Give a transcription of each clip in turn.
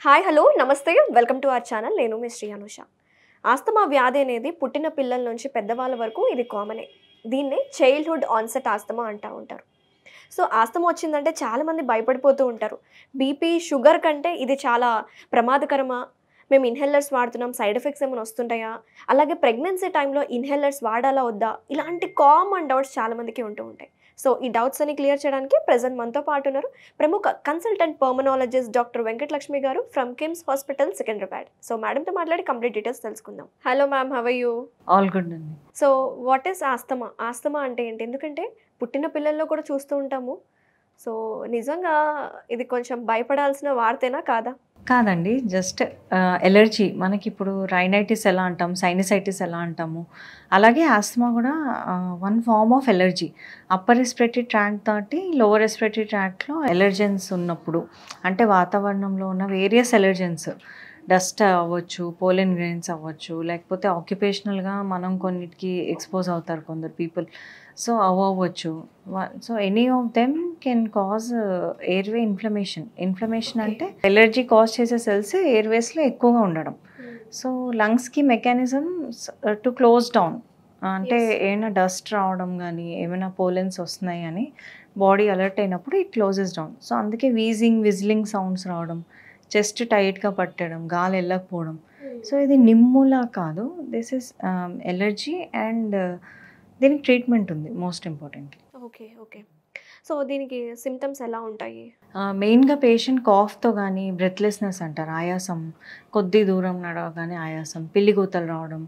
Hi hello నమస్తే welcome to our channel. నేను మీ Shri Anusha. Asthma వ్యాధి అనేది పుట్టిన పిల్లల నుంచి పెద్దవాళ్ళ వరకు ఇది కామనే. దీన్నే చైల్డ్హుడ్ ఆన్సెట్ ఆస్తమా అంటూ ఉంటారు. సో ఆస్తమా వచ్చిందంటే చాలామంది భయపడిపోతూ ఉంటారు. బీపీ షుగర్ కంటే ఇది చాలా ప్రమాదకరమా, మేము ఇన్హేలర్స్ వాడుతున్నాం, సైడ్ ఎఫెక్ట్స్ ఏమైనా వస్తుంటాయా, అలాగే ప్రెగ్నెన్సీ టైంలో ఇన్హేలర్స్ వాడాలా వద్దా, ఇలాంటి కామన్ డౌట్స్ చాలామందికి ఉంటూ ఉంటాయి. సో ఈ డౌట్స్ అన్ని క్లియర్ చేయడానికి ప్రెజెంట్ మనతో పాటు ఉన్నారు ప్రముఖ consultant pulmonologist doctor Venkatalakshmi garu from KIMS hospital Secunderabad. So మేడంతో మాట్లాడి కంప్లీట్ డీటెయిల్స్ తెలుసుకుందాం. Hello ma'am, how are you? All good అండి. So what is asthma? Asthma అంటే ఏంటి? ఎందుకంటే పుట్టిన పిల్లల్లో కూడా చూస్తూ ఉంటాము. సో నిజంగా ఇది కొంచెం భయపడాల్సిన వార్తేనా కాదా? కాదండి, జస్ట్ ఎలర్జీ. మనకి ఇప్పుడు రైనైటిస్ ఎలా అంటాం, సైనసైటిస్ ఎలా అంటాము, అలాగే ఆస్తమా కూడా one form of allergy. Upper respiratory tract తోటి లోవర్ రెస్పిరేటరీ ట్రాక్ట్లో ఎలర్జెన్స్ ఉన్నప్పుడు, అంటే వాతావరణంలో ఉన్న వేరియస్ ఎలర్జెన్స్, డస్ట్ అవ్వచ్చు, పోలెన్ గ్రెయిన్స్ అవ్వచ్చు, లేకపోతే ఆక్యుపేషనల్గా మనం కొన్నిటికి ఎక్స్పోజ్ అవుతారు కొందరు పీపుల్, సో అవ్వచ్చు. So any of them can cause airway inflammation అంటే ఎలర్జీ కాజ్ చేసే సెల్స్ ఎయిర్వేస్లో ఎక్కువగా ఉండడం. సో లంగ్స్కి మెకానిజం టు క్లోజ్ డౌన్, అంటే ఏమైనా డస్ట్ రావడం కానీ ఏమైనా పోలెన్స్ వస్తున్నాయి అని బాడీ అలర్ట్ అయినప్పుడు ఇట్ క్లోజెస్ డౌన్. సో అందుకే విజిలింగ్ సౌండ్స్ రావడం, చెస్ట్ టైట్గా పట్టడం, గాలి వెళ్ళకపోవడం. సో ఇది నిమ్ములా కాదు, దిస్ ఇస్ ఎలర్జీ అండ్ దీనికి ట్రీట్మెంట్ ఉంది most importantly. Okay okay. So దీనికి సిమ్టమ్స్ ఎలా ఉంటాయి? మెయిన్గా పేషెంట్ కాఫ్తో కానీ బ్రెత్లెస్నెస్ అంటారు, ఆయాసం, కొద్ది దూరం నడవగానే ఆయాసం, పిల్లిగూతలు రావడం,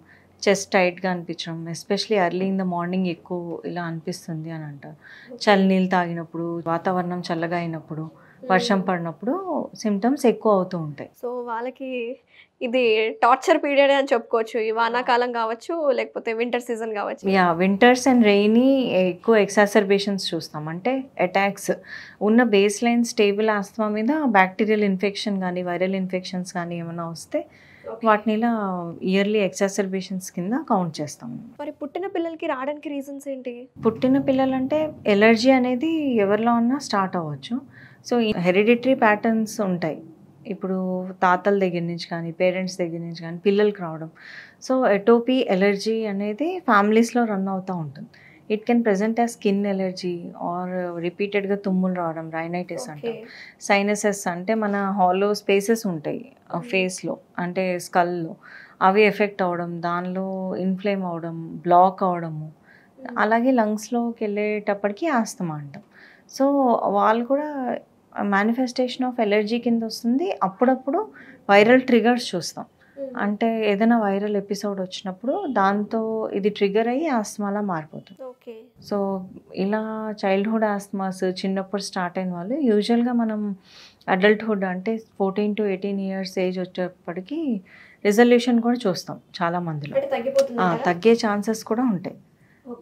చెస్ట్ టైట్గా అనిపించడం, especially early in the morning ఎక్కువ ఇలా అనిపిస్తుంది అని అంటారు. చల్లనీళ్ళు తాగినప్పుడు, వాతావరణం చల్లగా అయినప్పుడు, వర్షం పడినప్పుడు సిమ్టమ్స్ ఎక్కువ అవుతూ ఉంటాయి. సో వాళ్ళకి ఇది టార్చర్ పీరియడ్ అని చెప్పుకోవచ్చు. ఈ వానాకాలం కావచ్చు, లేకపోతే వింటర్ సీజన్ కావచ్చు. వింటర్స్ అండ్ రెయినీ ఎక్కువ ఎక్సాసర్బేషన్స్ చూస్తాం. అంటే అటాక్స్ ఉన్న బేస్ లైన్ స్టేబుల్ ఆస్తమా మీద బ్యాక్టీరియల్ ఇన్ఫెక్షన్ కానీ వైరల్ ఇన్ఫెక్షన్స్ కానీ ఏమైనా వస్తే వాటిని ఇలా ఇయర్లీ ఎక్సాసర్బేషన్స్ కింద కౌంట్ చేస్తాం. మరి పుట్టిన పిల్లలకి రావడానికి రీజన్స్ ఏంటి? పుట్టిన పిల్లలంటే ఎలర్జీ అనేది ఎవరిలో ఉన్నా స్టార్ట్ అవ్వచ్చు. సో హెరిడిటరీ ప్యాటర్న్స్ ఉంటాయి. ఇప్పుడు తాతల దగ్గర నుంచి కానీ పేరెంట్స్ దగ్గర నుంచి కానీ పిల్లలకి రావడం. సో ఎటోపీ ఎలర్జీ అనేది ఫ్యామిలీస్లో రన్ అవుతూ ఉంటుంది. It can present as skin allergy or రిపీటెడ్గా తుమ్ములు రావడం, రైనైటిస్ అంటాం. సైనసెస్ అంటే మన హాలో స్పేసెస్ ఉంటాయి ఫేస్లో, అంటే స్కల్లో, అవి ఎఫెక్ట్ అవ్వడం, దానిలో ఇన్ఫ్లేమ్ అవ్వడం, బ్లాక్ అవ్వడము, అలాగే లంగ్స్లోకి వెళ్ళేటప్పటికి ఆస్తమా అంటాం. సో వాళ్ళు కూడా మేనిఫెస్టేషన్ ఆఫ్ ఎలర్జీ కింద వస్తుంది. అప్పుడప్పుడు వైరల్ ట్రిగర్స్ చూస్తాం, అంటే ఏదైనా వైరల్ ఎపిసోడ్ వచ్చినప్పుడు దాంతో ఇది ట్రిగర్ అయ్యి ఆస్తమాలా మారిపోతుంది. సో ఇలా చైల్డ్హుడ్ ఆస్తమాస్ చిన్నప్పుడు స్టార్ట్ అయిన వాళ్ళు యూజువల్గా మనం అడల్ట్హుడ్ అంటే 14 to 18 years ఏజ్ వచ్చేప్పటికి రిజల్యూషన్ కూడా చూస్తాం చాలా మందిలో. తగ్గే ఛాన్సెస్ కూడా ఉంటాయి.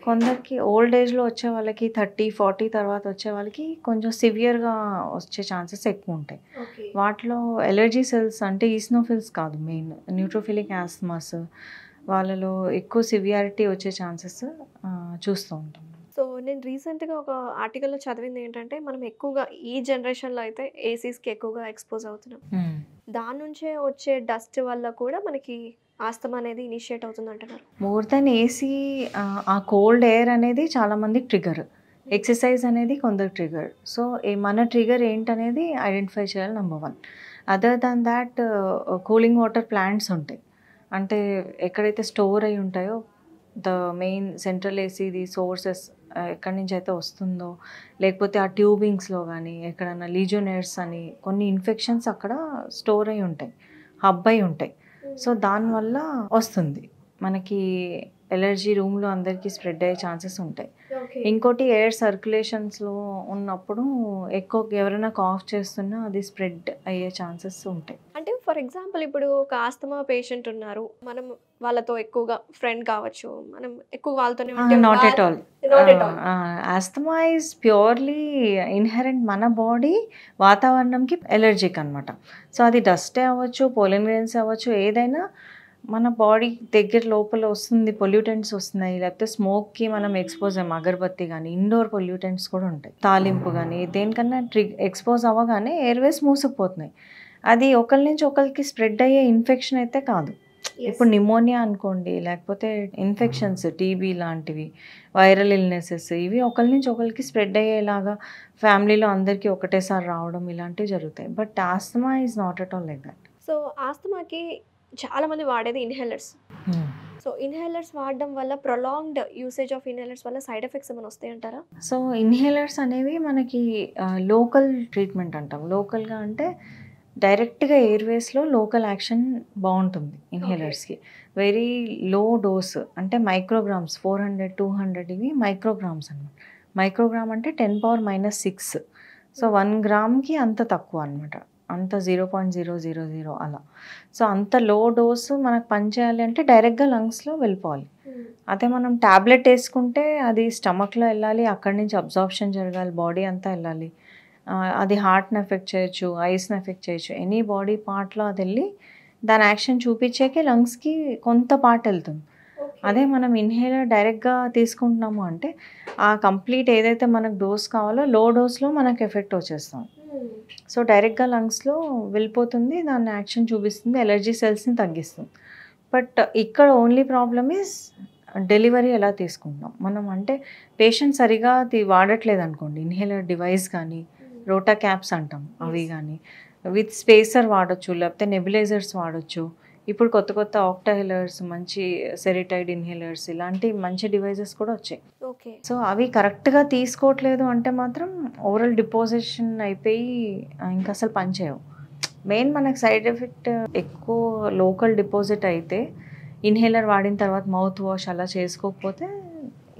కొందరికి ఓల్డ్ ఏజ్లో వచ్చే వాళ్ళకి 30-40 తర్వాత వచ్చే వాళ్ళకి కొంచెం సివియర్గా వచ్చే ఛాన్సెస్ ఎక్కువ ఉంటాయి. వాటిలో ఎలర్జీ సెల్స్ అంటే ఈస్నోఫిల్స్ కాదు, మెయిన్ న్యూట్రోఫిలిక్ ఆస్తమాస్ వాళ్ళలో ఎక్కువ సివియారిటీ వచ్చే ఛాన్సెస్ చూస్తూ ఉంటాం. సో నేను రీసెంట్గా ఒక ఆర్టికల్లో చదివింది ఏంటంటే, మనం ఎక్కువగా ఈ జనరేషన్లో అయితే ఏసీస్కి ఎక్కువగా ఎక్స్పోజ్ అవుతున్నాం. దాని నుంచే వచ్చే డస్ట్ వల్ల కూడా మనకి ఆస్తమా అనేది ఇనిషియేట్ అవుతుంది అంటున్నారు. మోర్ దెన్ ఏసీ, ఆ కోల్డ్ ఎయిర్ అనేది చాలామందికి ట్రిగర్, ఎక్సర్సైజ్ అనేది కొందరు ట్రిగర్. సో మన ట్రిగర్ ఏంటనేది ఐడెంటిఫై చేయాలి, number 1. Other than that cooling water plants ఉంటాయి, అంటే ఎక్కడైతే స్టోర్ అయి ఉంటాయో ద మెయిన్ సెంట్రల్ ఏసీది సోర్సెస్ ఎక్కడి నుంచి అయితే వస్తుందో, లేకపోతే ఆ ట్యూబింగ్స్లో కానీ ఎక్కడైనా లీజోనైర్స్ అని కొన్ని ఇన్ఫెక్షన్స్ అక్కడ స్టోర్ అయి ఉంటాయి, హబ్ అయి ఉంటాయి. సో దానివల్ల వస్తుంది మనకి ఎలర్జీ, రూమ్లో అందరికీ స్ప్రెడ్ అయ్యే ఛాన్సెస్ ఉంటాయి. ఇంకోటి ఎయిర్ సర్క్యులేషన్స్లో ఉన్నప్పుడు ఎక్కువ ఎవరైనా కాఫ్ చేస్తున్నా అది స్ప్రెడ్ అయ్యే ఛాన్సెస్ ఉంటాయి. అంటే ఫర్ ఎగ్జాంపుల్ ఇప్పుడు ఒక ఆస్తమా పేషెంట్ ఉన్నారు, మనం వాళ్ళతో ఎక్కువగా ఫ్రెండ్ కావచ్చు, మనం ఎక్కువ వాళ్ళతోనే not at all. Asthma is purely inherent, మన బాడీ వాతావరణంకి ఎలర్జిక్ అనమాట. సో అది డస్టే అవ్వచ్చు, పోలెన్ గ్రెయిన్స్ అవ్వచ్చు, ఏదైనా మన బాడీ దగ్గర లోపల వస్తుంది, పొల్యూటెంట్స్ వస్తున్నాయి, లేకపోతే స్మోక్కి మనం ఎక్స్పోజ్ అయ్యాం, అగరబత్తి కానీ ఇండోర్ పొల్యూటెంట్స్ కూడా ఉంటాయి, తాలింపు కానీ దేనికన్నా ఎక్స్పోజ్ అవ్వగానే ఎయిర్వేస్ మూసుకుపోతున్నాయి. అది ఒకరి నుంచి ఒకరికి స్ప్రెడ్ అయ్యే ఇన్ఫెక్షన్ అయితే కాదు. ఇప్పుడు నిమోనియా అనుకోండి, లేకపోతే ఇన్ఫెక్షన్స్ టీబీ లాంటివి, వైరల్ ఇల్నెసెస్, ఇవి ఒకరి నుంచి ఒకరికి స్ప్రెడ్ అయ్యేలాగా ఫ్యామిలీలో అందరికీ ఒకటేసారి రావడం ఇలాంటివి జరుగుతాయి. But asthma is not at all like that. So ఆస్తమాకి చాలామంది వాడేది ఇన్హేలర్స్. సో ఇన్హేలర్స్ వాడడం వల్ల ప్రొలాంగ్డ్ యూసేజ్ ఆఫ్ ఇన్హేలర్స్ వల్ల సైడ్ ఎఫెక్ట్స్ ఏమైనా వస్తాయంటారా? సో ఇన్హేలర్స్ అనేవి మనకి లోకల్ ట్రీట్మెంట్ అంటాం. లోకల్గా అంటే డైరెక్ట్గా ఎయిర్వేస్లో లోకల్ యాక్షన్ బాగుంటుంది ఇన్హేలర్స్కి. వెరీ లో డోస్ అంటే మైక్రోగ్రామ్స్, 400, 200 ఇవి మైక్రోగ్రామ్స్ అనమాట. మైక్రోగ్రామ్ అంటే 10⁻⁻⁶. సో 1 గ్రామ్కి అంత తక్కువ అనమాట, అంత 0.000 అలా. సో అంత లో డోసు మనకు పనిచేయాలి అంటే డైరెక్ట్గా లంగ్స్లో వెళ్ళిపోవాలి. అదే మనం ట్యాబ్లెట్ వేసుకుంటే అది స్టమక్లో వెళ్ళాలి, అక్కడి నుంచి అబ్జార్ప్షన్ జరగాలి, బాడీ అంతా వెళ్ళాలి. అది హార్ట్ని ఎఫెక్ట్ చేయొచ్చు, ఐస్ని ఎఫెక్ట్ చేయొచ్చు, ఎనీ బాడీ పార్ట్లో అది వెళ్ళి దాని యాక్షన్ చూపించేకే లంగ్స్కి కొంత పార్ట్ వెళ్తుంది. అదే మనం ఇన్హేలర్ డైరెక్ట్గా తీసుకుంటున్నాము అంటే ఆ కంప్లీట్ ఏదైతే మనకు డోస్ కావాలో లో డోస్లో మనకు ఎఫెక్ట్ వచ్చేస్తుంది. సో డైరెక్ట్గా లంగ్స్లో వెళ్ళిపోతుంది, దాన్ని యాక్షన్ చూపిస్తుంది, ఎలర్జీ సెల్స్ని తగ్గిస్తుంది. బట్ ఇక్కడ ఓన్లీ ప్రాబ్లమ్ ఈజ్ డెలివరీ ఎలా తీసుకుంటాం మనం. అంటే పేషెంట్ సరిగా వాడట్లేదు అనుకోండి, ఇన్హేలర్ డివైస్ కానీ రోటా క్యాప్స్ అంటాం అవి కానీ, విత్ స్పేసర్ వాడచ్చు, లేకపోతే నెబులైజర్స్ వాడచ్చు. ఇప్పుడు కొత్త కొత్త ఆక్టాహిలర్స్, మంచి సెరిటైడ్ ఇన్హేలర్స్, ఇలాంటి మంచి డివైజెస్ కూడా వచ్చాయి. ఓకే. సో అవి కరెక్ట్గా తీసుకోవట్లేదు అంటే మాత్రం ఓరల్ డిపోజిషన్ అయిపోయి ఇంకా అసలు పనిచేయవు. మెయిన్ మనకు సైడ్ ఎఫెక్ట్ ఎక్కువ లోకల్ డిపాజిట్ అయితే ఇన్హేలర్ వాడిన తర్వాత మౌత్ వాష్ అలా చేసుకోకపోతే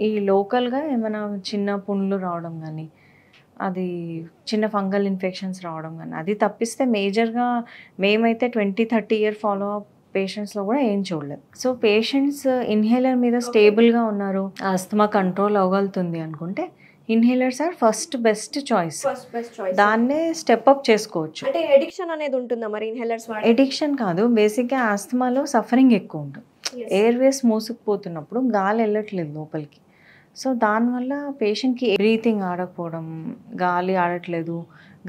ఈ లోకల్గా ఏమైనా చిన్న పుండ్లు రావడం కానీ, అది చిన్న ఫంగల్ ఇన్ఫెక్షన్స్ రావడం కానీ, అది తప్పిస్తే మేజర్గా మేమైతే 20-30 ఇయర్ ఫాలో అప్ పేషెంట్స్లో కూడా ఏం చూడలేదు. సో పేషెంట్స్ ఇన్హేలర్ మీద స్టేబుల్గా ఉన్నారు, ఆస్తమా కంట్రోల్ అవ్వగలుగుతుంది అనుకుంటే inhalers are first best choice. దాన్నే స్టెప్ అప్ చేసుకోవచ్చు. అంటే ఎడిక్షన్ అనేది ఉంటుందా మరి ఇన్హేలర్స్ వాడే? ఎడిక్షన్ కాదు, బేసిక్గా ఆస్తమాలో సఫరింగ్ ఎక్కువ ఉంటుంది. ఎయిర్వేస్ మూసుకుపోతున్నప్పుడు గాలి వెళ్ళట్లేదు లోపలికి. సో దానివల్ల పేషెంట్కి బ్రీతింగ్ ఆడకపోవడం, గాలి ఆడట్లేదు,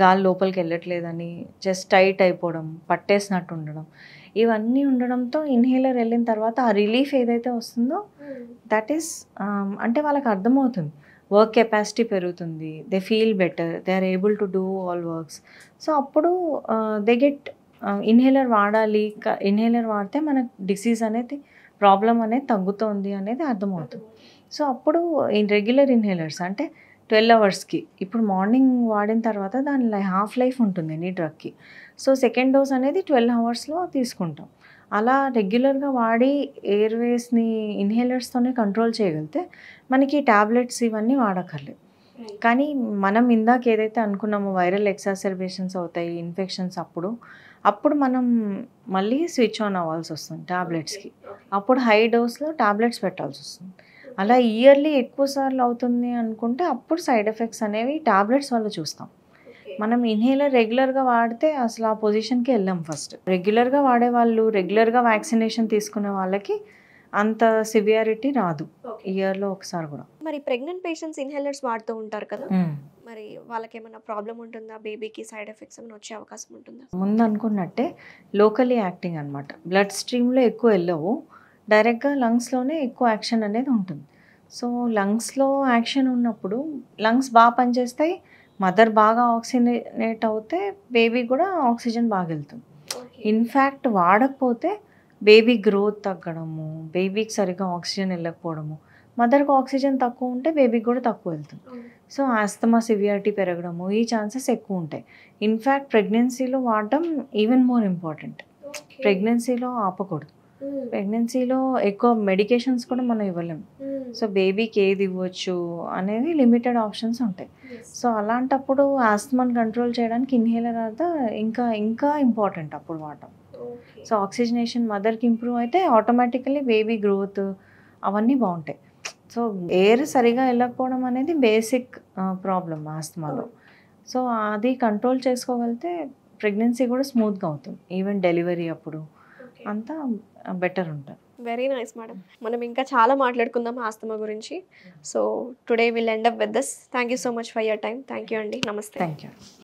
గాలి లోపలికి వెళ్ళట్లేదని జస్ట్ టైట్ అయిపోవడం, పట్టేసినట్టు ఉండడం, ఇవన్నీ ఉండడంతో ఇన్హేలర్ వెళ్ళిన తర్వాత ఆ రిలీఫ్ ఏదైతే వస్తుందో దట్ ఈస్ అంటే వాళ్ళకి అర్థమవుతుంది, వర్క్ కెపాసిటీ పెరుగుతుంది, they feel better, they are able to do all works. So అప్పుడు దే గెట్ ఇన్హేలర్ వాడాలి, ఇన్హేలర్ వాడితే మనకు డిసీజ్ అనేది ప్రాబ్లం అనేది తగ్గుతోంది అనేది అర్థమవుతుంది. సో అప్పుడు రెగ్యులర్ ఇన్హేలర్స్ అంటే 12 అవర్స్కి, ఇప్పుడు మార్నింగ్ వాడిన తర్వాత దాని హాఫ్ లైఫ్ ఉంటుంది ఎనీ డ్రగ్కి. సో సెకండ్ డోస్ అనేది 12 అవర్స్లో తీసుకుంటాం. అలా రెగ్యులర్గా వాడి ఎయిర్వేస్ని ఇన్హేలర్స్తోనే కంట్రోల్ చేయగలిగితే మనకి ట్యాబ్లెట్స్ ఇవన్నీ వాడక్కర్లేదు. కానీ మనం ఇందాక ఏదైతే అనుకున్నామో వైరల్ ఎక్సాసర్బేషన్స్ అవుతాయి, ఇన్ఫెక్షన్స్, అప్పుడు మనం మళ్ళీ స్విచ్ ఆన్ అవ్వాల్సి వస్తుంది ట్యాబ్లెట్స్కి. అప్పుడు హై డోస్లో ట్యాబ్లెట్స్ పెట్టాల్సి వస్తుంది. అలా ఇయర్లీ ఎక్కువ సార్లు అవుతుంది అనుకుంటే అప్పుడు సైడ్ ఎఫెక్ట్స్ అనేవి ట్యాబ్లెట్స్ వల్ల చూస్తాం. మనం ఇన్హేలర్ రెగ్యులర్గా వాడితే అసలు ఆ పొజిషన్కి వెళ్ళాం. ఫస్ట్ రెగ్యులర్గా వాడే వాళ్ళు, రెగ్యులర్గా వ్యాక్సినేషన్ తీసుకునే వాళ్ళకి అంత సివియారిటీ రాదు ఇయర్లో ఒకసారి కూడా. మరి ప్రెగ్నెంట్ పేషెంట్స్ ఇన్హేలర్స్ వాడుతూ ఉంటారు కదా, మరి వాళ్ళకి ఏమైనా ప్రాబ్లం ఉంటుందా? బేబీకి సైడ్ ఎఫెక్ట్స్ ఏమైనా వచ్చే అవకాశం ఉంటుందా? ముందు అనుకున్నట్టే లోకలీ యాక్టింగ్ అనమాట, బ్లడ్ స్ట్రీమ్లో ఎక్కువ వెళ్ళవు, డైరెక్ట్గా లంగ్స్లోనే ఎక్కువ యాక్షన్ అనేది ఉంటుంది. సో లంగ్స్లో యాక్షన్ ఉన్నప్పుడు లంగ్స్ బాగా పనిచేస్తాయి, మదర్ బాగా ఆక్సిజనేట్ అవుతే బేబీ కూడా ఆక్సిజన్ బాగా వెళ్తుంది. ఇన్ఫ్యాక్ట్ వాడకపోతే బేబీ గ్రోత్ తగ్గడము, బేబీకి సరిగ్గా ఆక్సిజన్ వెళ్ళకపోవడము, మదర్కి ఆక్సిజన్ తక్కువ ఉంటే బేబీకి కూడా తక్కువ వెళ్తుంది. సో ఆస్తమా సివియారిటీ పెరగడము, ఈ ఛాన్సెస్ ఎక్కువ ఉంటాయి. ఇన్ఫ్యాక్ట్ ప్రెగ్నెన్సీలో వాడడం ఈవెన్ మోర్ ఇంపార్టెంట్. ప్రెగ్నెన్సీలో ఆపకూడదు. ప్రెగ్నెన్సీలో ఎక్కువ మెడికేషన్స్ కూడా మనం ఇవ్వలేము. సో బేబీకి ఏది ఇవ్వచ్చు అనేది లిమిటెడ్ ఆప్షన్స్ ఉంటాయి. సో అలాంటప్పుడు ఆస్తమాని కంట్రోల్ చేయడానికి ఇన్హేలర్ అయితే ఇంకా ఇంపార్టెంట్ అప్పుడు వాడటం. సో ఆక్సిజనేషన్ మదర్కి ఇంప్రూవ్ అయితే ఆటోమేటికలీ బేబీ గ్రోత్ అవన్నీ బాగుంటాయి. సో ఎయిర్ సరిగా వెళ్ళకపోవడం అనేది బేసిక్ ప్రాబ్లం ఆస్తమాలో. సో అది కంట్రోల్ చేసుకోగలిగితే ప్రెగ్నెన్సీ కూడా స్మూత్గా అవుతుంది, ఈవెన్ డెలివరీ అప్పుడు అంతా బెటర్ ఉంటుంది. Very nice madam. మనం ఇంకా చాలా మాట్లాడుకుందాం ఆస్తమా గురించి. So today will end up with this. Thank you so much for your time. Thank you అండి. నమస్తే. Thank you.